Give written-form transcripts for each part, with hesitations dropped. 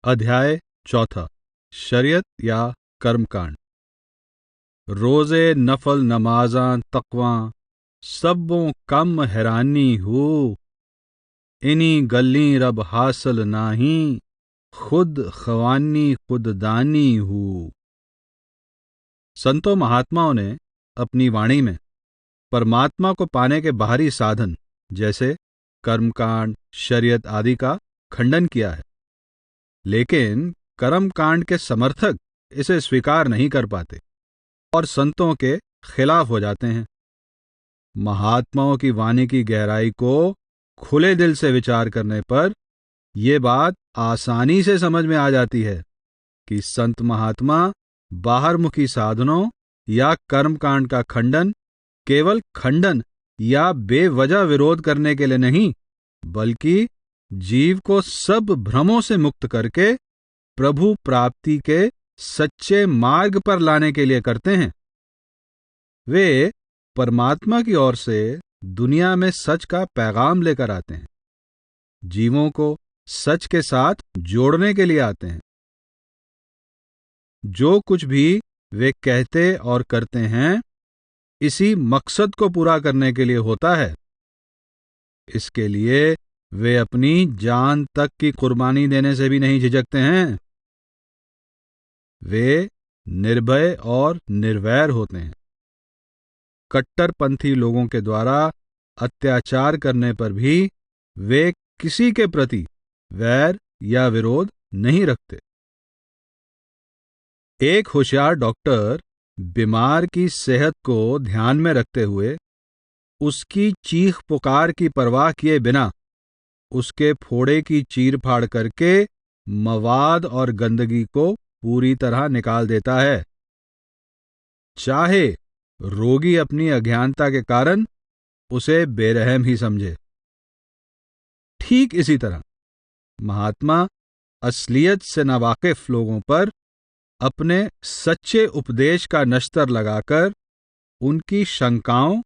अध्याय चौथा। शरीयत या कर्मकांड। रोजे नफल नमाजां तकवां सब्बों कम हैरानी हो, इनी गल्ली रब हासिल नाही, खुद खवानी खुददानी हो। संतों महात्माओं ने अपनी वाणी में परमात्मा को पाने के बाहरी साधन जैसे कर्मकांड, शरीयत आदि का खंडन किया है, लेकिन कर्मकांड के समर्थक इसे स्वीकार नहीं कर पाते और संतों के खिलाफ हो जाते हैं। महात्माओं की वाणी की गहराई को खुले दिल से विचार करने पर यह बात आसानी से समझ में आ जाती है कि संत महात्मा बाहरमुखी साधनों या कर्मकांड का खंडन केवल खंडन या बेवजह विरोध करने के लिए नहीं, बल्कि जीव को सब भ्रमों से मुक्त करके प्रभु प्राप्ति के सच्चे मार्ग पर लाने के लिए करते हैं। वे परमात्मा की ओर से दुनिया में सच का पैगाम लेकर आते हैं, जीवों को सच के साथ जोड़ने के लिए आते हैं। जो कुछ भी वे कहते और करते हैं, इसी मकसद को पूरा करने के लिए होता है। इसके लिए वे अपनी जान तक की कुर्बानी देने से भी नहीं झिझकते हैं। वे निर्भय और निर्वैर होते हैं। कट्टरपंथी लोगों के द्वारा अत्याचार करने पर भी वे किसी के प्रति वैर या विरोध नहीं रखते। एक होशियार डॉक्टर बीमार की सेहत को ध्यान में रखते हुए उसकी चीख पुकार की परवाह किए बिना उसके फोड़े की चीर फाड़ करके मवाद और गंदगी को पूरी तरह निकाल देता है, चाहे रोगी अपनी अज्ञानता के कारण उसे बेरहम ही समझे। ठीक इसी तरह महात्मा असलियत से नावाकिफ लोगों पर अपने सच्चे उपदेश का नश्तर लगाकर उनकी शंकाओं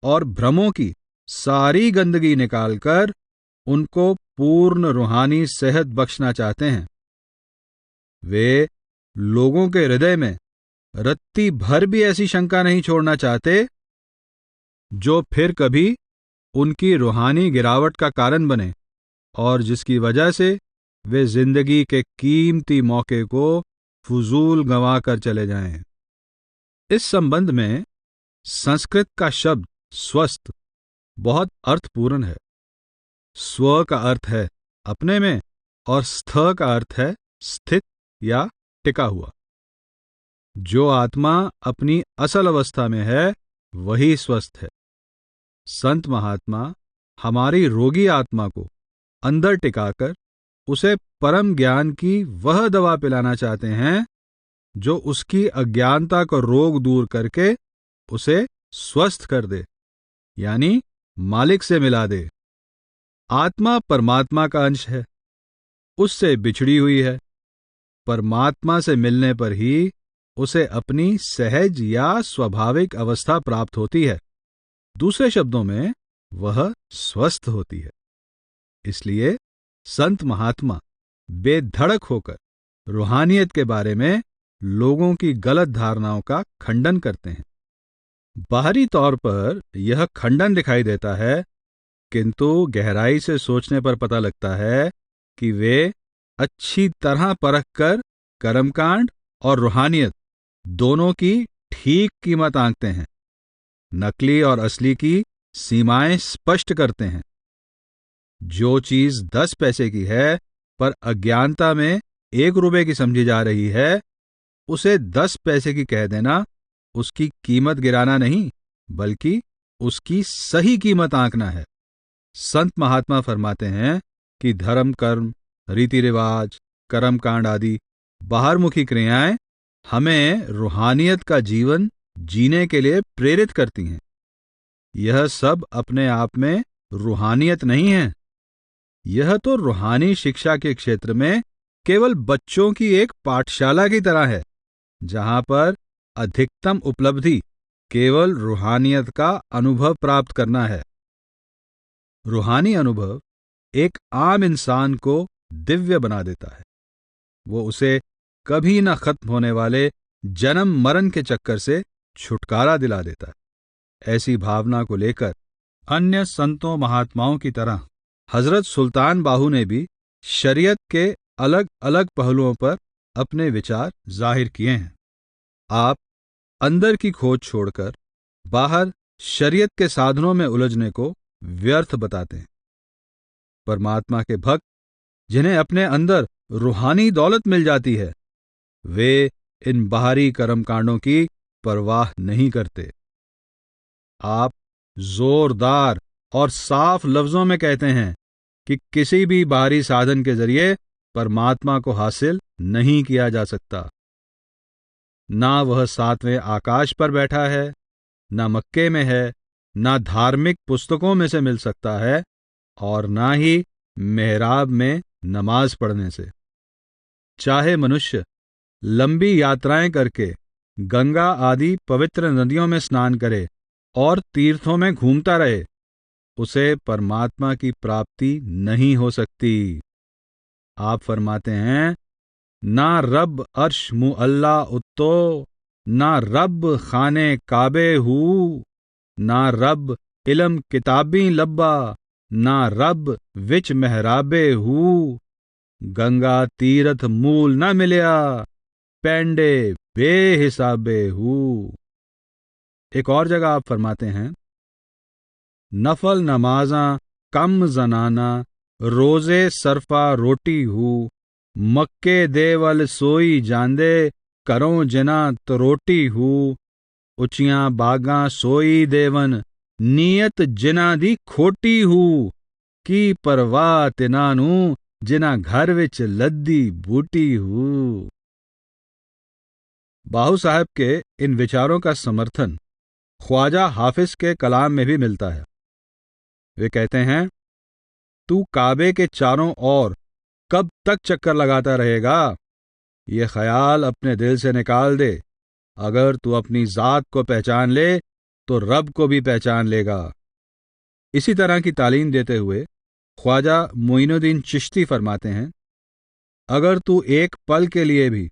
और भ्रमों की सारी गंदगी निकालकर उनको पूर्ण रूहानी सेहत बख्शना चाहते हैं। वे लोगों के हृदय में रत्ती भर भी ऐसी शंका नहीं छोड़ना चाहते जो फिर कभी उनकी रूहानी गिरावट का कारण बने और जिसकी वजह से वे जिंदगी के कीमती मौके को फुजूल गंवा कर चले जाएं। इस संबंध में संस्कृत का शब्द स्वस्थ बहुत अर्थपूर्ण है। स्व का अर्थ है अपने में और स्थ का अर्थ है स्थित या टिका हुआ। जो आत्मा अपनी असल अवस्था में है वही स्वस्थ है। संत महात्मा हमारी रोगी आत्मा को अंदर टिकाकर उसे परम ज्ञान की वह दवा पिलाना चाहते हैं जो उसकी अज्ञानता को रोग दूर करके उसे स्वस्थ कर दे, यानी मालिक से मिला दे। आत्मा परमात्मा का अंश है, उससे बिछड़ी हुई है। परमात्मा से मिलने पर ही उसे अपनी सहज या स्वाभाविक अवस्था प्राप्त होती है। दूसरे शब्दों में वह स्वस्थ होती है। इसलिए संत महात्मा बेधड़क होकर रूहानियत के बारे में लोगों की गलत धारणाओं का खंडन करते हैं। बाहरी तौर पर यह खंडन दिखाई देता है, किंतु गहराई से सोचने पर पता लगता है कि वे अच्छी तरह परख कर कर्मकांड और रूहानियत दोनों की ठीक कीमत आंकते हैं, नकली और असली की सीमाएं स्पष्ट करते हैं। जो चीज 10 पैसे की है पर अज्ञानता में 1 रुपए की समझी जा रही है, उसे 10 पैसे की कह देना उसकी कीमत गिराना नहीं, बल्कि उसकी सही कीमत आंकना है। संत महात्मा फरमाते हैं कि धर्म, कर्म, रीति रिवाज, कर्मकांड आदि बाहरमुखी क्रियाएं हमें रूहानियत का जीवन जीने के लिए प्रेरित करती हैं। यह सब अपने आप में रूहानियत नहीं है। यह तो रूहानी शिक्षा के क्षेत्र में केवल बच्चों की एक पाठशाला की तरह है, जहां पर अधिकतम उपलब्धि केवल रूहानियत का अनुभव प्राप्त करना है। रूहानी अनुभव एक आम इंसान को दिव्य बना देता है। वो उसे कभी न खत्म होने वाले जन्म मरण के चक्कर से छुटकारा दिला देता है। ऐसी भावना को लेकर अन्य संतों महात्माओं की तरह हजरत सुल्तान बाहू ने भी शरीयत के अलग अलग पहलुओं पर अपने विचार जाहिर किए हैं। आप अंदर की खोज छोड़कर बाहर शरीयत के साधनों में उलझने को व्यर्थ बताते हैं। परमात्मा के भक्त जिन्हें अपने अंदर रूहानी दौलत मिल जाती है, वे इन बाहरी कर्मकांडों की परवाह नहीं करते। आप जोरदार और साफ लफ्जों में कहते हैं कि किसी भी बाहरी साधन के जरिए परमात्मा को हासिल नहीं किया जा सकता। ना वह 7वें आकाश पर बैठा है, ना मक्के में है, ना धार्मिक पुस्तकों में से मिल सकता है, और ना ही मेहराब में नमाज पढ़ने से। चाहे मनुष्य लंबी यात्राएं करके गंगा आदि पवित्र नदियों में स्नान करे और तीर्थों में घूमता रहे, उसे परमात्मा की प्राप्ति नहीं हो सकती। आप फरमाते हैं, ना रब अर्श मु अल्लाह उत्तो, ना रब खाने काबे हू, ना रब इलम किताबी लब्बा, ना रब विच मेहराबे हू, गंगा तीरथ मूल न मिलया, पेंडे बेहिसाबे हू। एक और जगह आप फरमाते हैं, नफल नमाजा कम जनाना, रोजे सरफा रोटी हू, मक्के देवल सोई जांदे, करों जना तरोटी हू, उचियां बागां सोई देवन, नीयत जिना दी खोटी हू, की परवाह तिना नू, जिना घर विच लद्दी बूटी हू। बाहू साहब के इन विचारों का समर्थन ख्वाजा हाफिज के कलाम में भी मिलता है। वे कहते हैं, तू काबे के चारों ओर कब तक चक्कर लगाता रहेगा? ये ख्याल अपने दिल से निकाल दे। अगर तू अपनी जात को पहचान ले तो रब को भी पहचान लेगा। इसी तरह की तालीम देते हुए ख्वाजा मोइनुद्दीन चिश्ती फरमाते हैं, अगर तू एक पल के लिए भी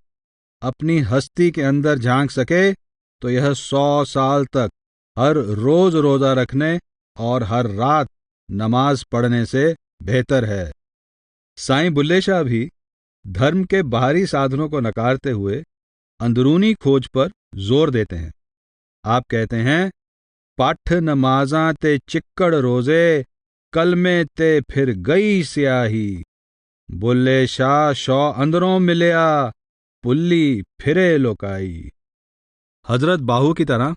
अपनी हस्ती के अंदर झांक सके तो यह 100 साल तक हर रोज रोजा रखने और हर रात नमाज पढ़ने से बेहतर है। साईं बुल्ले शाह भी धर्म के बाहरी साधनों को नकारते हुए अंदरूनी खोज पर जोर देते हैं। आप कहते हैं, पाठ नमाजा ते चिक्कड़ रोजे, कलमे ते फिर गई स्याही, बुल्ले शाह शौ अंदरों मिलया, पुल्ली फिरे लोकाई। हजरत बाहू की तरह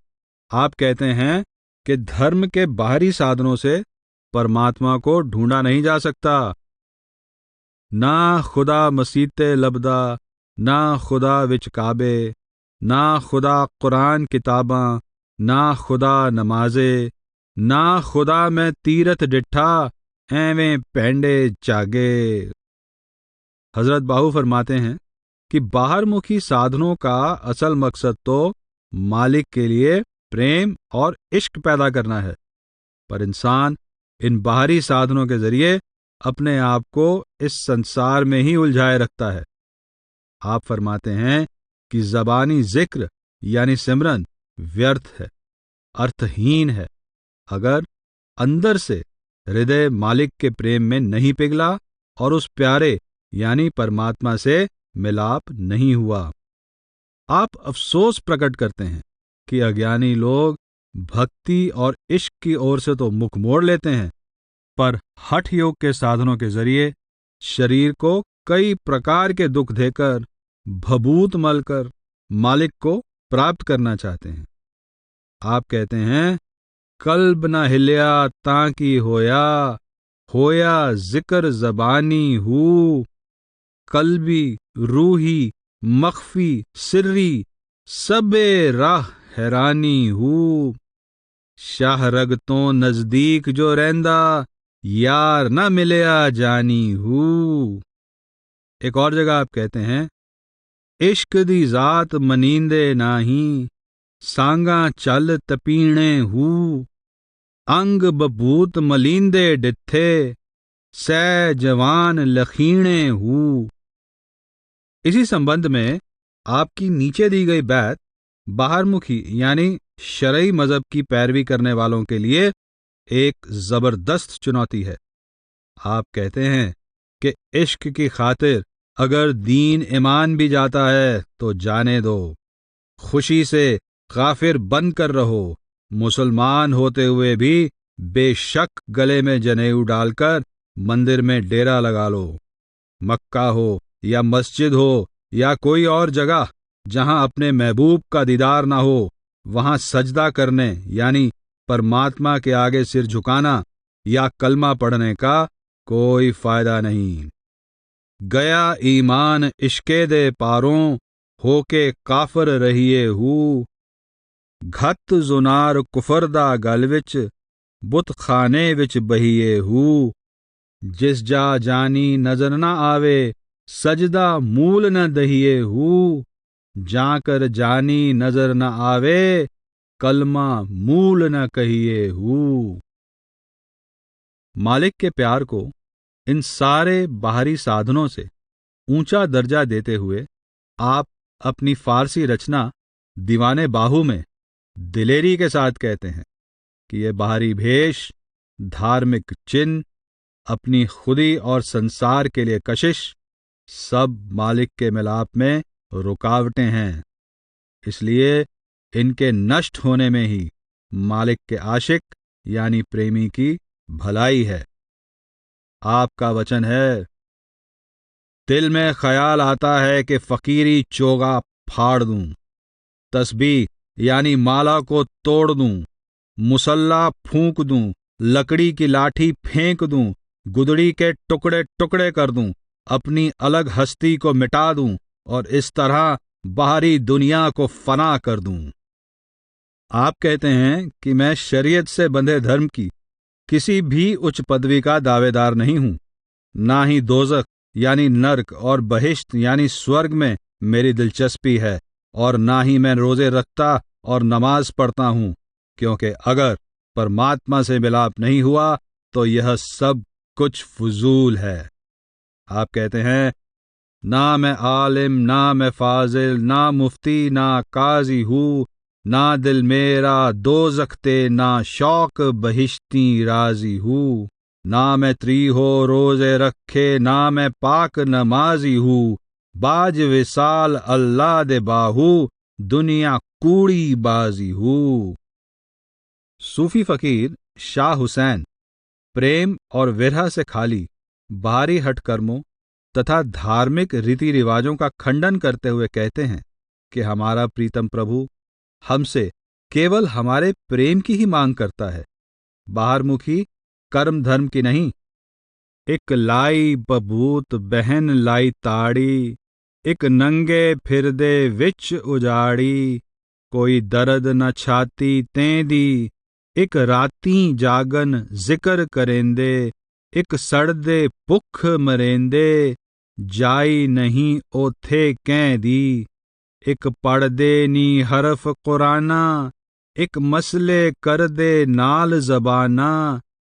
आप कहते हैं कि धर्म के बाहरी साधनों से परमात्मा को ढूंढा नहीं जा सकता। ना खुदा मसीते लबदा, ना खुदा विच काबे, ना खुदा कुरान किताबां, ना खुदा नमाजे, ना खुदा में तीरथ डिठा, एवें पैंडे चागे। हजरत बाहू फरमाते हैं कि बाहरमुखी साधनों का असल मकसद तो मालिक के लिए प्रेम और इश्क पैदा करना है, पर इंसान इन बाहरी साधनों के जरिए अपने आप को इस संसार में ही उलझाए रखता है। आप फरमाते हैं कि ज़बानी जिक्र यानी सिमरन व्यर्थ है, अर्थहीन है, अगर अंदर से हृदय मालिक के प्रेम में नहीं पिघला और उस प्यारे यानी परमात्मा से मिलाप नहीं हुआ। आप अफसोस प्रकट करते हैं कि अज्ञानी लोग भक्ति और इश्क की ओर से तो मुख मोड़ लेते हैं, पर हठ योग के साधनों के जरिए शरीर को कई प्रकार के दुख देकर भभूत मलकर मालिक को प्राप्त करना चाहते हैं। आप कहते हैं, कल्ब न हिल्या ताकि होया, होया जिक्र जबानी हू, कल्बी रूही मख्फी सिर्री, सबे राह हैरानी हू, शाह रगतों नजदीक जो रहंदा, यार न मिलया जानी हू। एक और जगह आप कहते हैं, इश्क दी जात मनींदे नाही, सांगा चल तपीणे हू, अंग बबूत मलींदे डिथे, सै जवान लखीणे हू। इसी संबंध में आपकी नीचे दी गई बात बाहरमुखी यानी शरई मजहब की पैरवी करने वालों के लिए एक जबरदस्त चुनौती है। आप कहते हैं कि इश्क की खातिर अगर दीन ईमान भी जाता है तो जाने दो, खुशी से काफिर बन कर रहो, मुसलमान होते हुए भी बेशक गले में जनेऊ डालकर मंदिर में डेरा लगा लो। मक्का हो या मस्जिद हो या कोई और जगह जहां अपने महबूब का दीदार ना हो, वहां सजदा करने यानी परमात्मा के आगे सिर झुकाना या कलमा पढ़ने का कोई फायदा नहीं। गया ईमान इश्के दे पारों, होके काफर रहिए हूँ। घत जुनार कुफर दा गल विच, बुत खाने विच बहिए हूँ। जिस जा जानी नजर न आवे, सजदा मूल न दहिए हूँ। जाकर जानी नजर न आवे, कलमा मूल न कहिए हूँ। मालिक के प्यार को इन सारे बाहरी साधनों से ऊंचा दर्जा देते हुए आप अपनी फारसी रचना दीवाने बाहू में दिलेरी के साथ कहते हैं कि ये बाहरी भेष, धार्मिक चिन्ह, अपनी खुदी और संसार के लिए कशिश सब मालिक के मिलाप में रुकावटें हैं। इसलिए इनके नष्ट होने में ही मालिक के आशिक यानी प्रेमी की भलाई है। आपका वचन है, दिल में ख्याल आता है कि फकीरी चोगा फाड़ दूं, तस्बीह यानी माला को तोड़ दूं, मुसल्ला फूंक दूं, लकड़ी की लाठी फेंक दूं, गुदड़ी के टुकड़े टुकड़े कर दूं, अपनी अलग हस्ती को मिटा दूं और इस तरह बाहरी दुनिया को फना कर दूं। आप कहते हैं कि मैं शरीयत से बंधे धर्म की किसी भी उच्च पदवी का दावेदार नहीं हूं, ना ही दोजख यानी नर्क और बहिश्त यानी स्वर्ग में मेरी दिलचस्पी है, और ना ही मैं रोजे रखता और नमाज पढ़ता हूं, क्योंकि अगर परमात्मा से मिलाप नहीं हुआ तो यह सब कुछ फजूल है। आप कहते हैं, ना मैं आलिम, ना मैं फाजिल, ना मुफ्ती, ना काजी हूँ, ना दिल मेरा दोज़ख्ते, ना शौक बहिश्ती राजी हूँ। ना मैं त्री हो रोजे रखे, ना मैं पाक नमाजी हूँ। बाज विसाल अल्लाह दे बाहू, दुनिया कूड़ी बाजी हूँ। सूफी फकीर शाह हुसैन प्रेम और विरह से खाली बाहरी हठकर्मों तथा धार्मिक रीति रिवाजों का खंडन करते हुए कहते हैं कि हमारा प्रीतम प्रभु हमसे केवल हमारे प्रेम की ही मांग करता है, बाहरमुखी कर्म धर्म की नहीं। एक लाई बबूत बहन लाई ताड़ी, एक नंगे फिरदे विच उजाड़ी। कोई दर्द न छाती तें दी, एक राती जागन जिक्र करेंदे। एक सड़दे भुख मरेंदे, जाई नहीं ओथे कैं दी। एक पढ़दे नी हरफ कुराना, एक मसले कर दे नाल जबाना।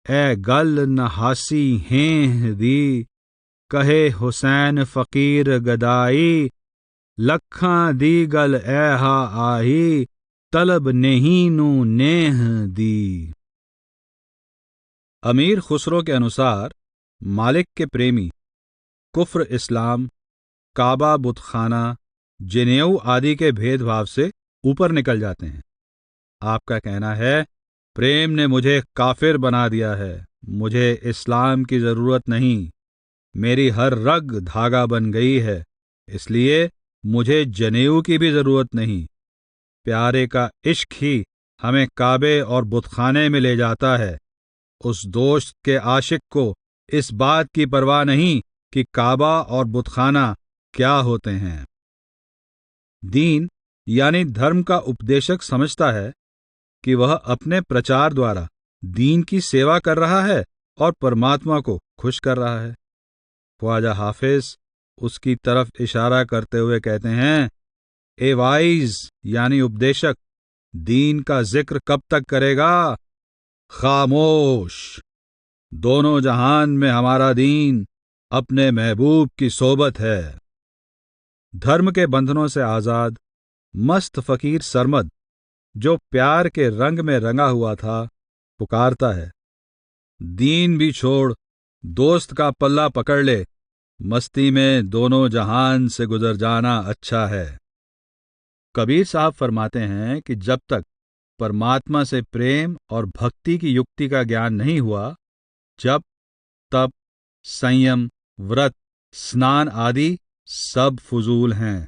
ए गल न हासी हें दी, कहे हुसैन फकीर गदाई। लखां दी गल ए हा आही, तलब नहीं नू नेह दी। अमीर खुसरो के अनुसार मालिक के प्रेमी कुफ्र, इस्लाम, काबा बुतखाना, जनेऊ आदि के भेदभाव से ऊपर निकल जाते हैं। आपका कहना है, प्रेम ने मुझे काफिर बना दिया है, मुझे इस्लाम की जरूरत नहीं, मेरी हर रग धागा बन गई है, इसलिए मुझे जनेऊ की भी जरूरत नहीं। प्यारे का इश्क ही हमें काबे और बुतखाने में ले जाता है। उस दोस्त के आशिक को इस बात की परवाह नहीं कि काबा और बुतखाना क्या होते हैं। दीन यानी धर्म का उपदेशक समझता है कि वह अपने प्रचार द्वारा दीन की सेवा कर रहा है और परमात्मा को खुश कर रहा है। ख्वाजा हाफिज उसकी तरफ इशारा करते हुए कहते हैं, ए वाइज यानी उपदेशक, दीन का जिक्र कब तक करेगा? खामोश। दोनों जहान में हमारा दीन अपने महबूब की सोबत है। धर्म के बंधनों से आजाद मस्त फकीर सरमद, जो प्यार के रंग में रंगा हुआ था, पुकारता है, दीन भी छोड़, दोस्त का पल्ला पकड़ ले, मस्ती में दोनों जहान से गुजर जाना अच्छा है। कबीर साहब फरमाते हैं कि जब तक परमात्मा से प्रेम और भक्ति की युक्ति का ज्ञान नहीं हुआ, जप, तप, संयम, व्रत, स्नान आदि सब फुजूल हैं।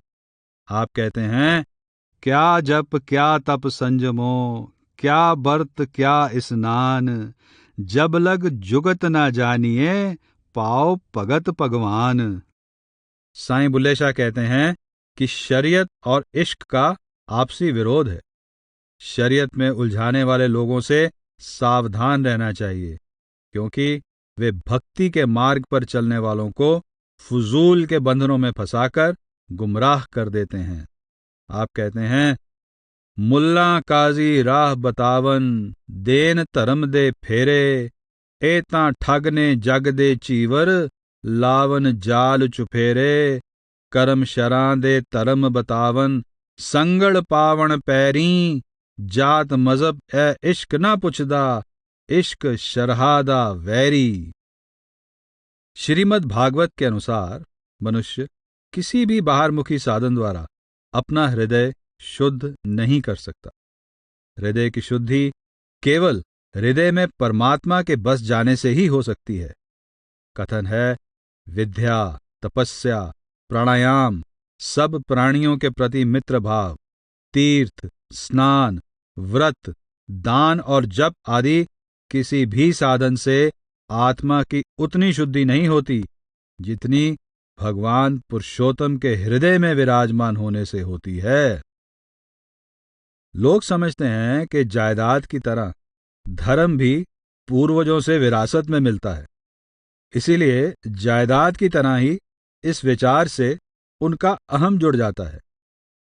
आप कहते हैं, क्या जप क्या तप संजमो, क्या व्रत क्या स्नान, जब लग जुगत ना जानिए, पाओ भगत भगवान। साईं बुल्ले शाह कहते हैं कि शरीयत और इश्क का आपसी विरोध है। शरीयत में उलझाने वाले लोगों से सावधान रहना चाहिए, क्योंकि वे भक्ति के मार्ग पर चलने वालों को फुजूल के बंधनों में फंसाकर गुमराह कर देते हैं। आप कहते हैं, मुल्ला काजी राह बतावन, देन धर्म दे फेरे, ए तां ठग ने जग दे चीवर, लावन जाल चुफेरे, करम शरां दे धर्म बतावन, संगल पावण पैरी, जात मजहब ए इश्क ना पुछदा, इश्क शरहादा वैरी। श्रीमद् भागवत के अनुसार मनुष्य किसी भी बाहरमुखी साधन द्वारा अपना हृदय शुद्ध नहीं कर सकता। हृदय की शुद्धि केवल हृदय में परमात्मा के बस जाने से ही हो सकती है। कथन है, विद्या, तपस्या, प्राणायाम, सब प्राणियों के प्रति मित्र भाव, तीर्थ, स्नान, व्रत, दान और जप आदि किसी भी साधन से आत्मा की उतनी शुद्धि नहीं होती जितनी भगवान पुरुषोत्तम के हृदय में विराजमान होने से होती है। लोग समझते हैं कि जायदाद की तरह धर्म भी पूर्वजों से विरासत में मिलता है, इसीलिए जायदाद की तरह ही इस विचार से उनका अहम जुड़ जाता है।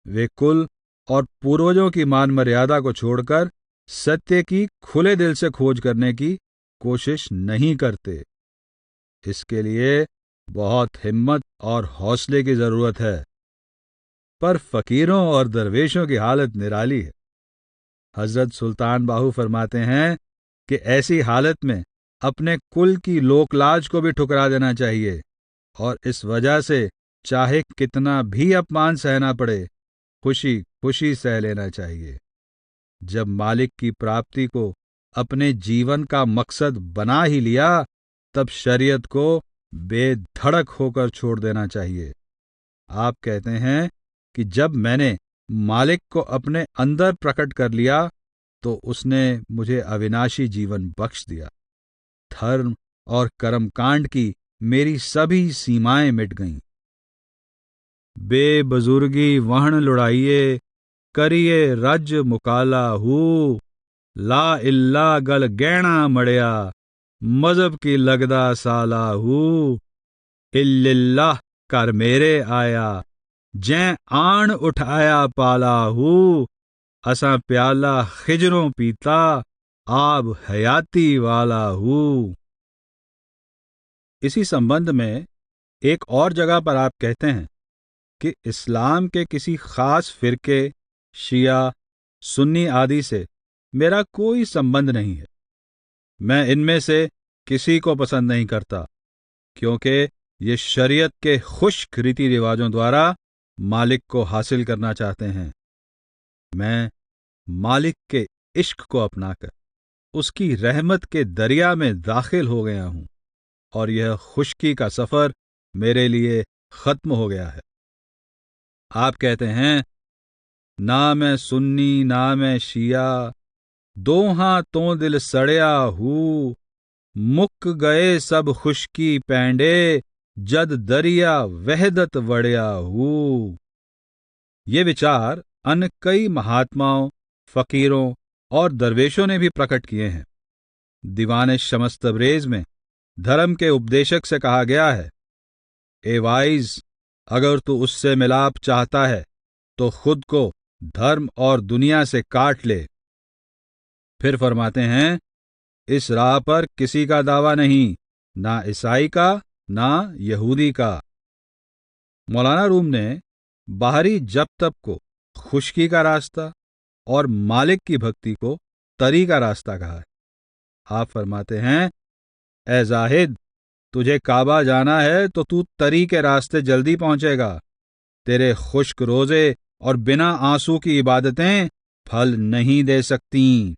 वे कुल और पूर्वजों की मान मर्यादा को छोड़कर सत्य की खुले दिल से खोज करने की कोशिश नहीं करते। इसके लिए बहुत हिम्मत और हौसले की जरूरत है। पर फकीरों और दरवेशों की हालत निराली है। हजरत सुल्तान बाहू फरमाते हैं कि ऐसी हालत में अपने कुल की लोकलाज को भी ठुकरा देना चाहिए और इस वजह से चाहे कितना भी अपमान सहना पड़े, खुशी खुशी सह लेना चाहिए। जब मालिक की प्राप्ति को अपने जीवन का मकसद बना ही लिया, तब शरीयत को बेधड़क होकर छोड़ देना चाहिए। आप कहते हैं कि जब मैंने मालिक को अपने अंदर प्रकट कर लिया तो उसने मुझे अविनाशी जीवन बख्श दिया। धर्म और कर्मकांड की मेरी सभी सीमाएं मिट गईं। बेबजुर्गी वहन लुढ़ाइए, करिए रज मुकाला हूँ, ला इल्ला गल गहना मड़िया, मजहब की लगदा साला हूँ, इल्लिल्लाह कर मेरे आया, जै आन उठाया पाला हूँ, असा प्याला खिजरों पीता, आब हयाती वाला हूँ। इसी संबंध में एक और जगह पर आप कहते हैं कि इस्लाम के किसी खास फिरके, शिया, सुन्नी आदि से मेरा कोई संबंध नहीं है। मैं इनमें से किसी को पसंद नहीं करता, क्योंकि ये शरीयत के खुश्क रीति रिवाजों द्वारा मालिक को हासिल करना चाहते हैं। मैं मालिक के इश्क को अपनाकर उसकी रहमत के दरिया में दाखिल हो गया हूं और यह खुश्की का सफर मेरे लिए खत्म हो गया है। आप कहते हैं, ना मैं सुन्नी ना मैं शिया, दोहां तो दिल सड़या हूँ, मुक गए सब खुश्की पैंडे, जद दरिया वहदत वड़या हूँ। ये विचार अन्य कई महात्माओं, फकीरों और दरवेशों ने भी प्रकट किए हैं। दीवाने शम्स तबरेज में धर्म के उपदेशक से कहा गया है, ए वाइज, अगर तू उससे मिलाप चाहता है तो खुद को धर्म और दुनिया से काट ले। फिर फरमाते हैं, इस राह पर किसी का दावा नहीं, ना ईसाई का ना यहूदी का। मौलाना रूम ने बाहरी जप तप को खुशकी का रास्ता और मालिक की भक्ति को तरी का रास्ता कहा है। आप फरमाते हैं, ए जाहिद, तुझे काबा जाना है तो तू तरी के रास्ते जल्दी पहुंचेगा। तेरे खुश्क रोजे और बिना आंसू की इबादतें फल नहीं दे सकती।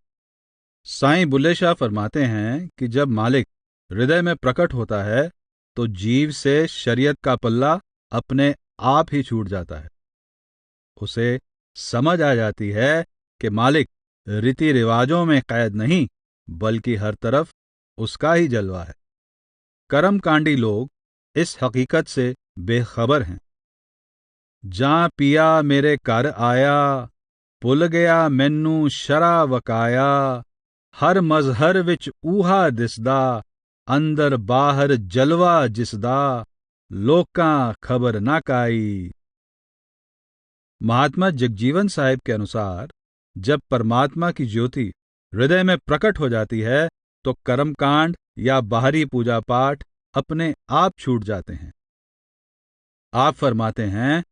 साईं बुल्ले शाह फरमाते हैं कि जब मालिक हृदय में प्रकट होता है तो जीव से शरीयत का पल्ला अपने आप ही छूट जाता है। उसे समझ आ जाती है कि मालिक रीति रिवाजों में कैद नहीं बल्कि हर तरफ उसका ही जलवा है। कर्मकांडी लोग इस हकीकत से बेखबर हैं। जां पिया मेरे घर आया, भुल गया मैनू शरा वकाया, हर मजहर विच ऊहा दिसदा, अंदर बाहर जलवा जिसदा, लोकां खबर ना काई। महात्मा जगजीवन साहिब के अनुसार जब परमात्मा की ज्योति हृदय में प्रकट हो जाती है तो कर्मकांड या बाहरी पूजा पाठ अपने आप छूट जाते हैं। आप फरमाते हैं,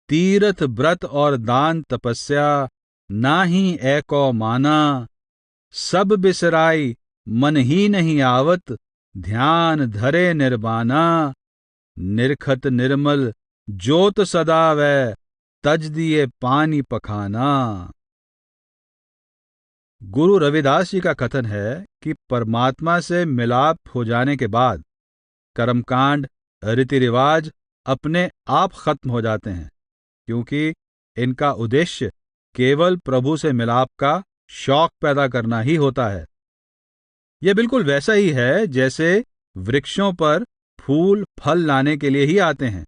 तीर्थ व्रत और दान तपस्या नाही एको माना, सब बिसराई मन ही नहीं आवत, ध्यान धरे निर्बाना, निरखत निर्मल ज्योत सदा वै, तज दिए पानी पखाना। गुरु रविदास जी का कथन है कि परमात्मा से मिलाप हो जाने के बाद कर्मकांड रीति रिवाज अपने आप खत्म हो जाते हैं, क्योंकि इनका उद्देश्य केवल प्रभु से मिलाप का शौक पैदा करना ही होता है। यह बिल्कुल वैसा ही है जैसे वृक्षों पर फूल फल लाने के लिए ही आते हैं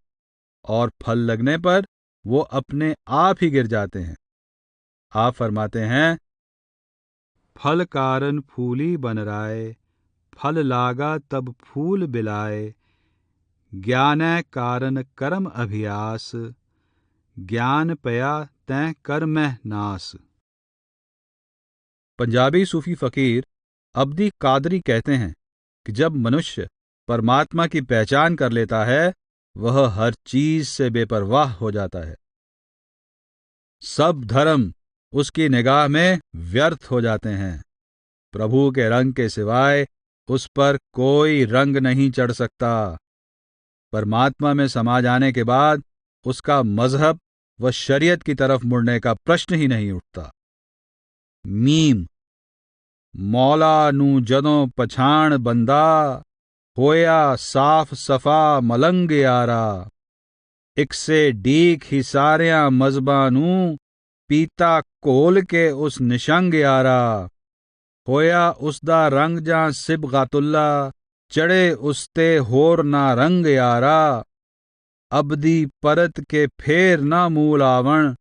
और फल लगने पर वो अपने आप ही गिर जाते हैं। आप फरमाते हैं, फल कारण फूली बन राय, फल लागा तब फूल बिलाए, ज्ञान कारण कर्म अभियास, ज्ञान पया तैं कर्म नास। पंजाबी सूफी फकीर अब्दी कादरी कहते हैं कि जब मनुष्य परमात्मा की पहचान कर लेता है वह हर चीज से बेपरवाह हो जाता है। सब धर्म उसकी निगाह में व्यर्थ हो जाते हैं। प्रभु के रंग के सिवाय उस पर कोई रंग नहीं चढ़ सकता। परमात्मा में समा जाने के बाद उसका मजहब व शरीयत की तरफ मुड़ने का प्रश्न ही नहीं उठता। मीम, मौला नू जदों पछाण बंदा, होया साफ सफा मलंग यारा, एक से डीक ही सारियां मजहबां नू, पीता घोल के उस निशंग यारा, होया उसदा रंग जां सिबगातुल्ला, चढ़े उसते होर ना रंग यारा, अबदी परत के फेर ना मूल आवण,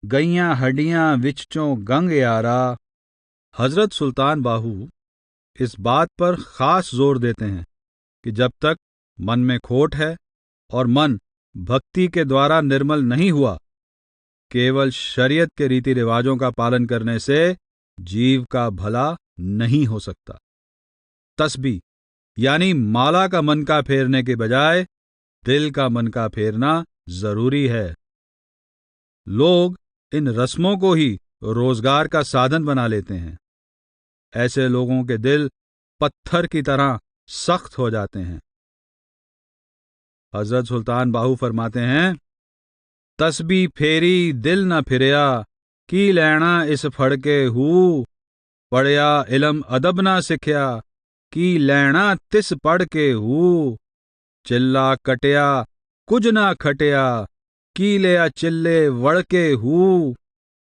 गईयां हड्डियां विच चों गंग यारा। हजरत सुल्तान बाहू इस बात पर खास जोर देते हैं कि जब तक मन में खोट है और मन भक्ति के द्वारा निर्मल नहीं हुआ, केवल शरीयत के रीति रिवाजों का पालन करने से जीव का भला नहीं हो सकता। तस्बीह यानी माला का मन का फेरने के बजाय दिल का मन का फेरना जरूरी है। लोग इन रस्मों को ही रोजगार का साधन बना लेते हैं। ऐसे लोगों के दिल पत्थर की तरह सख्त हो जाते हैं। हजरत सुल्तान बाहू फरमाते हैं, तस्बी फेरी दिल न फिरया, की लैना इस फड़के हू, पढ़या इलम अदब ना सिखया, की लैना तिस पढ़ के हू, चिल्ला कटिया कुछ ना खटिया, की लिया चिल्ले वड़के हू,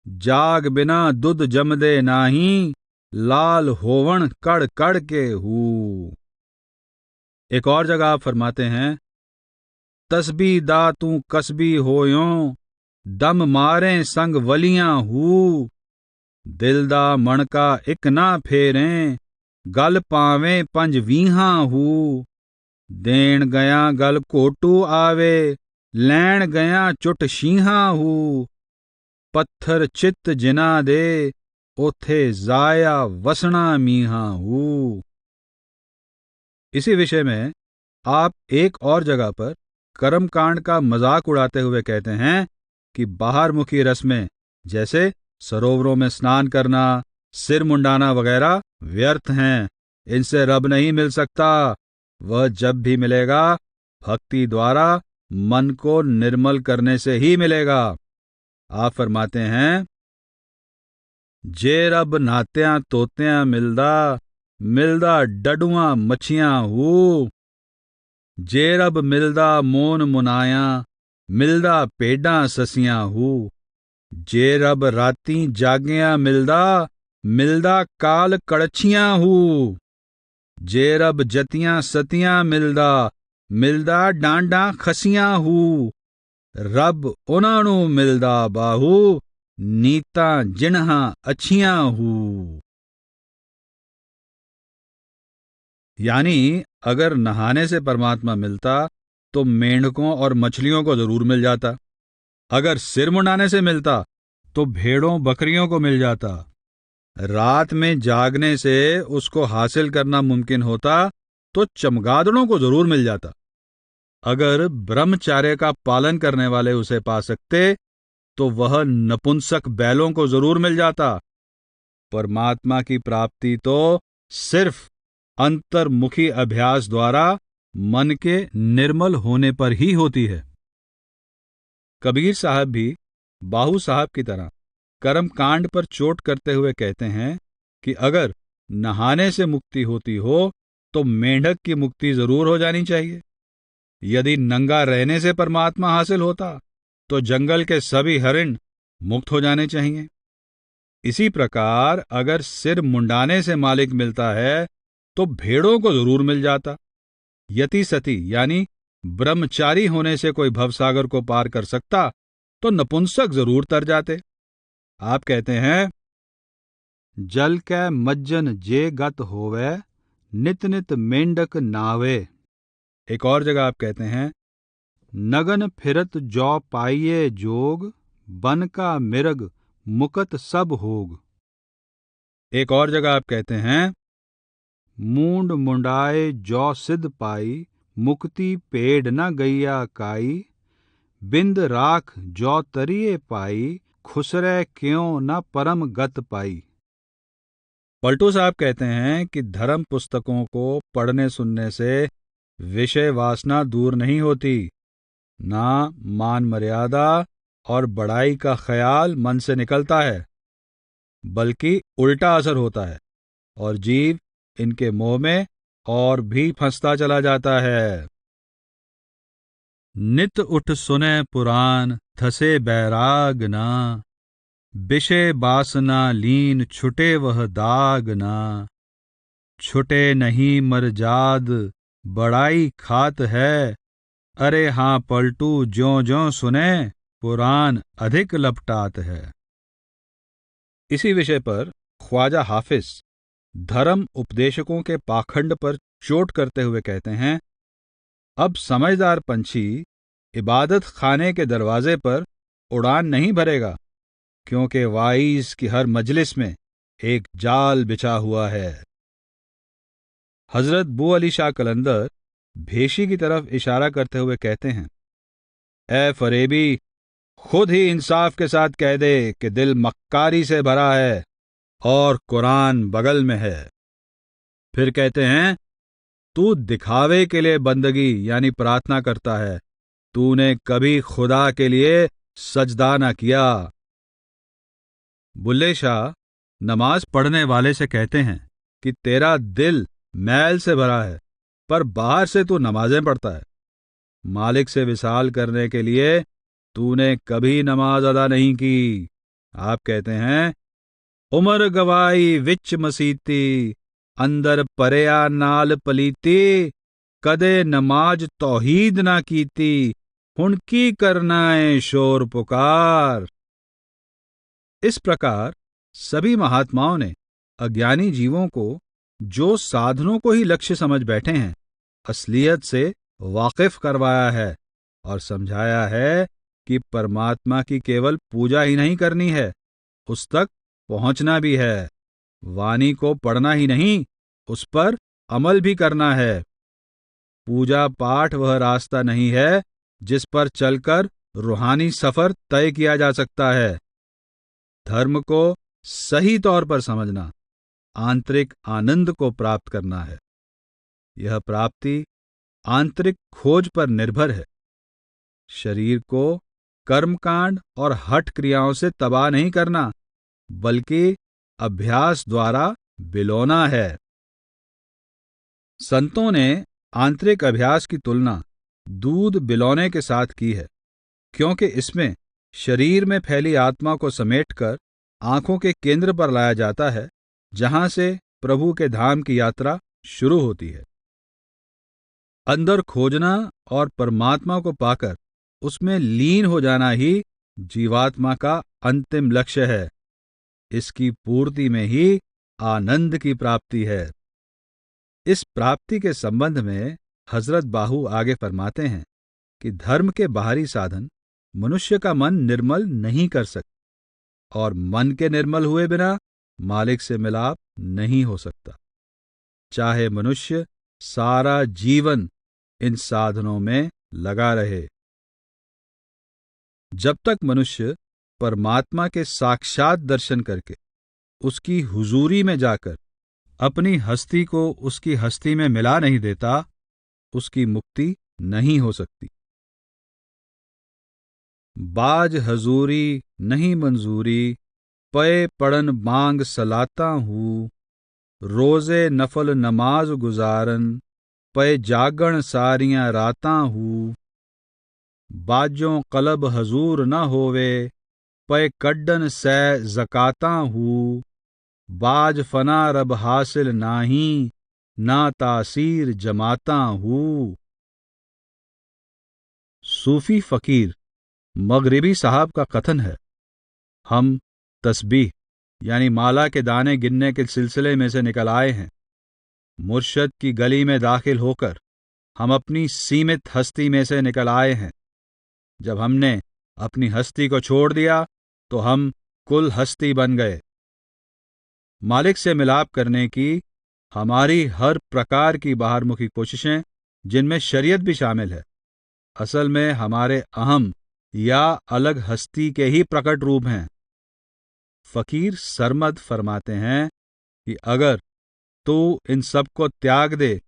जाग बिना दुध जमदे नाही, लाल होवण कड़ कड़ के हू। एक और जगह आप फरमाते हैं, तस्बी दा तू कसबी होयों, दम मारे संग वलियां हू, दिल दा मणका इक ना फेरें, गल पावें पंज वीहां हू, देण गया गल कोटू आवे, लैण गया चुट शीहां हू, पत्थर चित्त जिना दे, ओथे जाया वसना मीहां हू। इसी विषय में आप एक और जगह पर कर्मकांड का मजाक उड़ाते हुए कहते हैं कि बाहरमुखी रस्में जैसे सरोवरों में स्नान करना, सिर मुंडाना वगैरह व्यर्थ हैं, इनसे रब नहीं मिल सकता। वह जब भी मिलेगा भक्ति द्वारा मन को निर्मल करने से ही मिलेगा। आप फरमाते हैं, जे रब नात्यां तोत्यां मिलदा, मिलदा डडुआं मच्छियां हू। जे रब मिलदा मोन मुनाया, मिलदा पेडां ससियां हू। जे रब रातीं जागियां मिलदा, मिलदा काल कड़छियां हू। जे रब जतियां सतियां मिलदा, मिलदा डांडां खसियां हू। रब उन्हां नूं मिलदा बाहू, नीतां जिन्हां अच्छियां हू। यानी अगर नहाने से परमात्मा मिलता तो मेंढकों और मछलियों को जरूर मिल जाता, अगर सिर मुंडाने से मिलता तो भेड़ों बकरियों को मिल जाता, रात में जागने से उसको हासिल करना मुमकिन होता तो चमगादड़ों को जरूर मिल जाता, अगर ब्रह्मचार्य का पालन करने वाले उसे पा सकते तो वह नपुंसक बैलों को जरूर मिल जाता। परमात्मा की प्राप्ति तो सिर्फ अंतर्मुखी अभ्यास द्वारा मन के निर्मल होने पर ही होती है। कबीर साहब भी बाहू साहब की तरह कर्म कांड पर चोट करते हुए कहते हैं कि अगर नहाने से मुक्ति होती हो तो मेंढक की मुक्ति जरूर हो जानी चाहिए। यदि नंगा रहने से परमात्मा हासिल होता तो जंगल के सभी हरिण मुक्त हो जाने चाहिए। इसी प्रकार अगर सिर मुंडाने से मालिक मिलता है तो भेड़ों को जरूर मिल जाता। यति सती यानी ब्रह्मचारी होने से कोई भवसागर को पार कर सकता तो नपुंसक जरूर तर जाते। आप कहते हैं, जल कै मज्जन जे गत होवे, नित नित मेंढक नावे। एक और जगह आप कहते हैं, नगन फिरत जौ पाइये जोग, बन का मिरग मुकत सब होग। एक और जगह आप कहते हैं, मूंड मुंडाए जौ सिद्ध पाई, मुक्ति पेड़ न गैया काई। बिंद राख जौ तरिये पाई, खुसरे क्यों न परम गत पाई। पलटू साहब कहते हैं कि धर्म पुस्तकों को पढ़ने सुनने से विषय वासना दूर नहीं होती, ना मान मर्यादा और बड़ाई का ख्याल मन से निकलता है, बल्कि उल्टा असर होता है और जीव इनके मोह में और भी फंसता चला जाता है। नित उठ सुने पुराण, थसे बैराग ना। विषय बासना लीन, छुटे वह दाग ना। छुटे नहीं मरजाद, बड़ाई खात है। अरे हां पलटू ज्यों ज्यों सुने, पुराण अधिक लपटात है। इसी विषय पर ख्वाजा हाफिज धर्म उपदेशकों के पाखंड पर चोट करते हुए कहते हैं, अब समझदार पंछी इबादत खाने के दरवाजे पर उड़ान नहीं भरेगा, क्योंकि वाइस की हर मजलिस में एक जाल बिछा हुआ है। हजरत बू अली शाह कलंदर भेशी की तरफ इशारा करते हुए कहते हैं, ए फरेबी, खुद ही इंसाफ के साथ कह दे कि दिल मक्कारी से भरा है और कुरान बगल में है। फिर कहते हैं, तू दिखावे के लिए बंदगी यानी प्रार्थना करता है, तूने कभी खुदा के लिए सजदा न किया। बुल्ले शाह नमाज पढ़ने वाले से कहते हैं कि तेरा दिल मैल से भरा है, पर बाहर से तू नमाजें पढ़ता है। मालिक से विसाल करने के लिए तूने कभी नमाज अदा नहीं की। आप कहते हैं, उमर गवाई विच मसीती, अंदर परया नाल पलीती। कदे नमाज तौहीद ना कीती, हुण की करना है शोर पुकार। इस प्रकार सभी महात्माओं ने अज्ञानी जीवों को जो साधनों को ही लक्ष्य समझ बैठे हैं, असलियत से वाकिफ करवाया है और समझाया है कि परमात्मा की केवल पूजा ही नहीं करनी है, उस तक पहुंचना भी है। वाणी को पढ़ना ही नहीं, उस पर अमल भी करना है। पूजा पाठ वह रास्ता नहीं है जिस पर चलकर रूहानी सफर तय किया जा सकता है। धर्म को सही तौर पर समझना आंतरिक आनंद को प्राप्त करना है। यह प्राप्ति आंतरिक खोज पर निर्भर है। शरीर को कर्मकांड और हठ क्रियाओं से तबाह नहीं करना, बल्कि अभ्यास द्वारा बिलोना है। संतों ने आंतरिक अभ्यास की तुलना दूध बिलौने के साथ की है, क्योंकि इसमें शरीर में फैली आत्मा को समेटकर आंखों के केंद्र पर लाया जाता है, जहां से प्रभु के धाम की यात्रा शुरू होती है। अंदर खोजना और परमात्मा को पाकर उसमें लीन हो जाना ही जीवात्मा का अंतिम लक्ष्य है। इसकी पूर्ति में ही आनंद की प्राप्ति है। इस प्राप्ति के संबंध में हजरत बाहू आगे फरमाते हैं कि धर्म के बाहरी साधन मनुष्य का मन निर्मल नहीं कर सकते, और मन के निर्मल हुए बिना मालिक से मिलाप नहीं हो सकता, चाहे मनुष्य सारा जीवन इन साधनों में लगा रहे। जब तक मनुष्य परमात्मा के साक्षात दर्शन करके उसकी हुजूरी में जाकर अपनी हस्ती को उसकी हस्ती में मिला नहीं देता, उसकी मुक्ति नहीं हो सकती। बाज हजूरी नहीं मंजूरी, पे पड़न मांग सलाता हूँ, रोजे नफल नमाज गुजारन, पे जागण सारियां राता हूँ। बाजों कलब हजूर न होवे, पे कड्डन सै जकाता हूँ। बाज फना रब हासिल नाही, ना तासीर जमाता हूँ। सूफी फकीर मगरिबी साहब का कथन है, हम तस्बीह यानी माला के दाने गिनने के सिलसिले में से निकल आए हैं। मुर्शद की गली में दाखिल होकर हम अपनी सीमित हस्ती में से निकल आए हैं। जब हमने अपनी हस्ती को छोड़ दिया तो हम कुल हस्ती बन गए। मालिक से मिलाप करने की हमारी हर प्रकार की बाहरमुखी कोशिशें, जिनमें शरीयत भी शामिल है, असल में हमारे अहम या अलग हस्ती के ही प्रकट रूप हैं। फकीर सरमद फरमाते हैं कि अगर तू इन सब को त्याग दे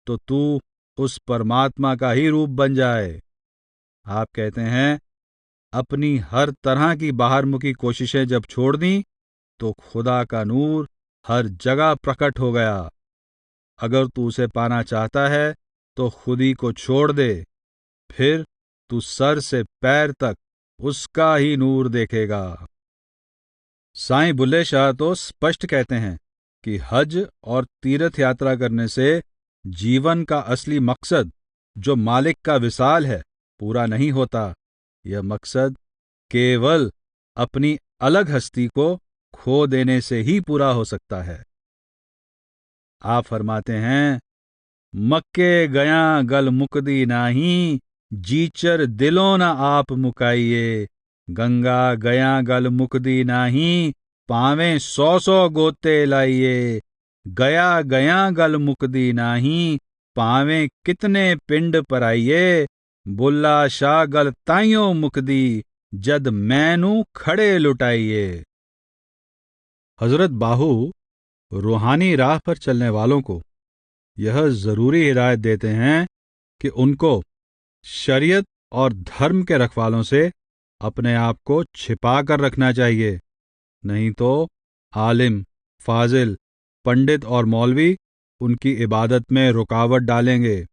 तो तू उस परमात्मा का ही रूप बन जाए। आप कहते हैं, अपनी हर तरह की बाहरमुखी कोशिशें जब छोड़ दी तो खुदा का नूर हर जगह प्रकट हो गया। अगर तू उसे पाना चाहता है तो खुदी को छोड़ दे, फिर तू सर से पैर तक उसका ही नूर देखेगा। साईं बुल्ले शाह तो स्पष्ट कहते हैं कि हज और तीर्थ यात्रा करने से जीवन का असली मकसद, जो मालिक का विसाल है, पूरा नहीं होता। यह मकसद केवल अपनी अलग हस्ती को खो देने से ही पूरा हो सकता है। आप फरमाते हैं, मक्के गया गल मुकदी नाही, जीचर दिलो न आप मुकाइये। गंगा गया गल मुकदी नाही, पावें 100 गोते लाइये। गया गया गल मुकदी नाही, पावें कितने पिंड पराइये। बुल्ला शाह गल ताइयों मुकदी, जद मैनू खड़े लुटाइये। हजरत बाहू रूहानी राह पर चलने वालों को यह जरूरी हिदायत देते हैं कि उनको शरीयत और धर्म के रखवालों से अपने आप को छिपा कर रखना चाहिए, नहीं तो आलिम, फाजिल, पंडित और मौलवी उनकी इबादत में रुकावट डालेंगे।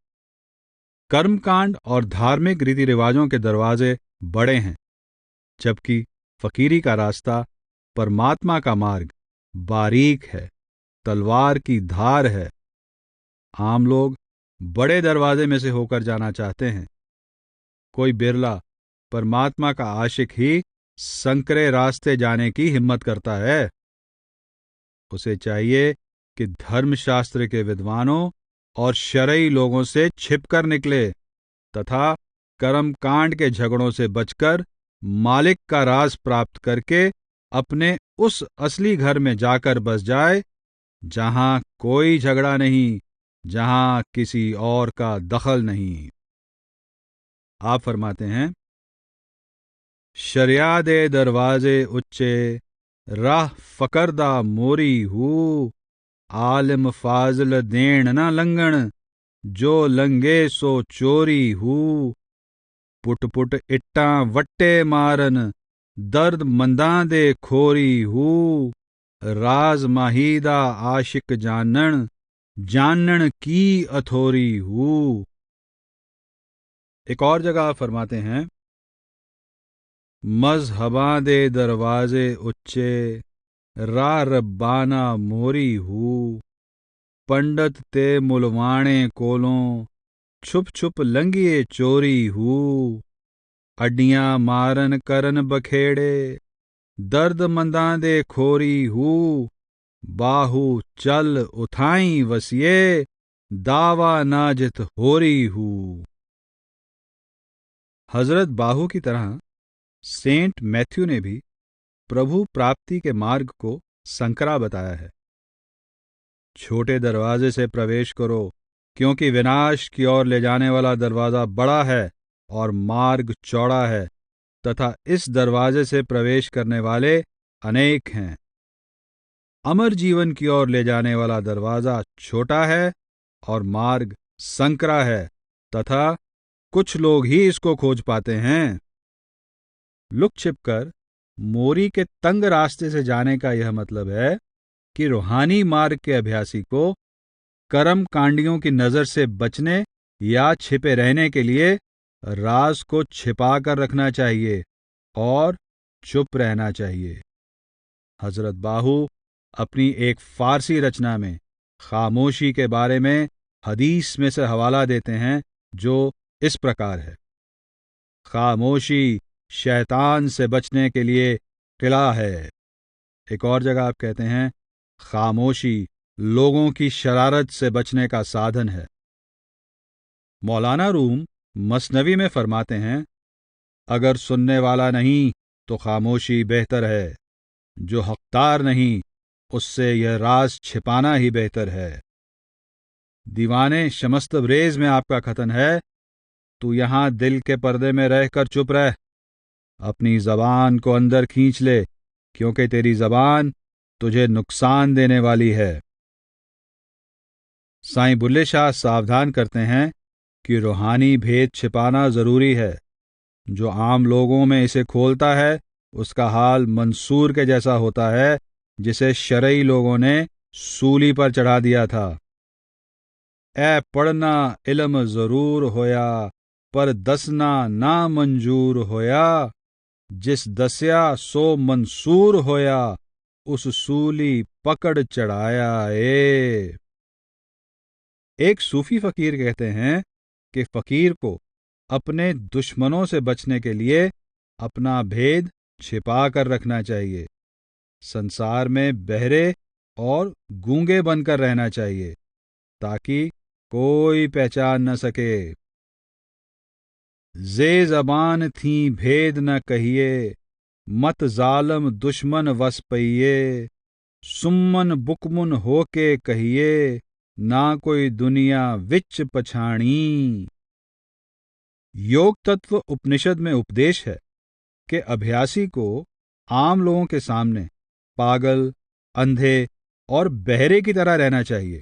कर्मकांड और धार्मिक रीति रिवाजों के दरवाजे बड़े हैं, जबकि फकीरी का रास्ता, परमात्मा का मार्ग बारीक है, तलवार की धार है। आम लोग बड़े दरवाजे में से होकर जाना चाहते हैं। कोई बिरला परमात्मा का आशिक ही संकरे रास्ते जाने की हिम्मत करता है। उसे चाहिए कि धर्मशास्त्र के विद्वानों और शरई लोगों से छिपकर निकले तथा कर्मकांड के झगड़ों से बचकर मालिक का राज प्राप्त करके अपने उस असली घर में जाकर बस जाए, जहां कोई झगड़ा नहीं, जहां किसी और का दखल नहीं। आप फरमाते हैं, शरियादे दरवाजे उच्चे, राह फकरदा मोरी हूँ, आलिम फाजल देण न लंगण, जो लंगे सो चोरी हूँ। पुट पुट इट्टां वट्टे मारन, दर्द मंदां दे खोरी हूँ। राज माहीदा आशिक जानन, जानन की अथोरी हूँ। एक और जगह आप फरमाते हैं, मजहबां दे दरवाजे उच्चे, राह रब्बाना मोरी हूँ। पंडित ते मुलवाणे कोलों, छुप छुप लंघिए चोरी हूँ। अड्डियां मारन करन बखेड़े, दर्द मंदां दे खोरी हूँ। बाहू चल उठाई वसिए, दावा नाजित होरी हूँ। हजरत बाहू की तरह सेंट मैथ्यू ने भी प्रभु प्राप्ति के मार्ग को संकरा बताया है। छोटे दरवाजे से प्रवेश करो, क्योंकि विनाश की ओर ले जाने वाला दरवाजा बड़ा है और मार्ग चौड़ा है, तथा इस दरवाजे से प्रवेश करने वाले अनेक हैं। अमर जीवन की ओर ले जाने वाला दरवाजा छोटा है और मार्ग संकरा है, तथा कुछ लोग ही इसको खोज पाते हैं। लुक छिपकर मोरी के तंग रास्ते से जाने का यह मतलब है कि रूहानी मार्ग के अभ्यासी को कर्म कांडियों की नजर से बचने या छिपे रहने के लिए राज को छिपा कर रखना चाहिए और चुप रहना चाहिए। हजरत बाहू अपनी एक फारसी रचना में खामोशी के बारे में हदीस में से हवाला देते हैं, जो इस प्रकार है, खामोशी शैतान से बचने के लिए किला है। एक और जगह आप कहते हैं, खामोशी लोगों की शरारत से बचने का साधन है। मौलाना रूम मसनवी में फरमाते हैं, अगर सुनने वाला नहीं तो खामोशी बेहतर है, जो हकदार नहीं उससे यह राज छिपाना ही बेहतर है। दीवाने शमस्तबरेज में आपका कथन है, तू यहां दिल के पर्दे में रहकर चुप रह, अपनी जबान को अंदर खींच ले, क्योंकि तेरी जबान तुझे नुकसान देने वाली है। साईं बुल्ले शाह सावधान करते हैं कि रूहानी भेद छिपाना जरूरी है। जो आम लोगों में इसे खोलता है उसका हाल मंसूर के जैसा होता है, जिसे शरई लोगों ने सूली पर चढ़ा दिया था। ए पढ़ना इल्म जरूर होया, पर दसना ना मंजूर होया, जिस दस्या सो मंसूर होया, उस सूली पकड़ चढ़ाया ए। एक सूफी फकीर कहते हैं कि फकीर को अपने दुश्मनों से बचने के लिए अपना भेद छिपा कर रखना चाहिए। संसार में बहरे और गूंगे बनकर रहना चाहिए, ताकि कोई पहचान न सके। जे जबान थी भेद न कहिए, मत जालम दुश्मन वस पइये, सुम्मन बुकमुन होके कहिए, ना कोई दुनिया विच पछाणी। योग तत्व उपनिषद में उपदेश है कि अभ्यासी को आम लोगों के सामने पागल, अंधे और बहरे की तरह रहना चाहिए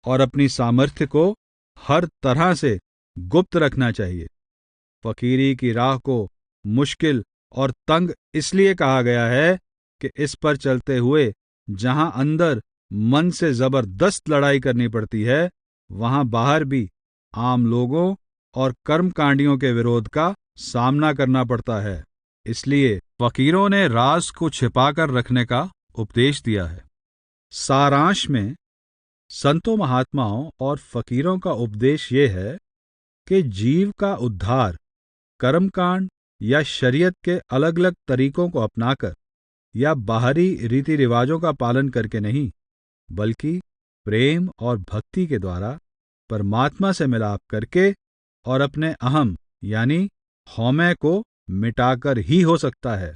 और अपनी सामर्थ्य को हर तरह से गुप्त रखना चाहिए। फकीरी की राह को मुश्किल और तंग इसलिए कहा गया है कि इस पर चलते हुए जहां अंदर मन से जबरदस्त लड़ाई करनी पड़ती है, वहां बाहर भी आम लोगों और कर्मकांडियों के विरोध का सामना करना पड़ता है। इसलिए फकीरों ने राज को छिपाकर रखने का उपदेश दिया है। सारांश में संतों, महात्माओं और फकीरों का उपदेश ये है कि जीव का उद्धार कर्मकांड या शरीयत के अलग अलग तरीकों को अपनाकर या बाहरी रीति रिवाजों का पालन करके नहीं, बल्कि प्रेम और भक्ति के द्वारा परमात्मा से मिलाप करके और अपने अहम यानी हौमे को मिटाकर ही हो सकता है।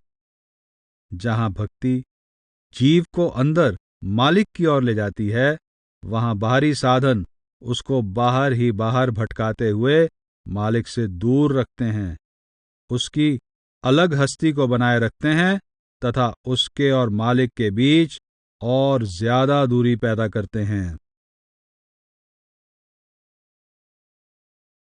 जहां भक्ति जीव को अंदर मालिक की ओर ले जाती है, वहां बाहरी साधन उसको बाहर ही बाहर भटकाते हुए मालिक से दूर रखते हैं, उसकी अलग हस्ती को बनाए रखते हैं तथा उसके और मालिक के बीच और ज्यादा दूरी पैदा करते हैं।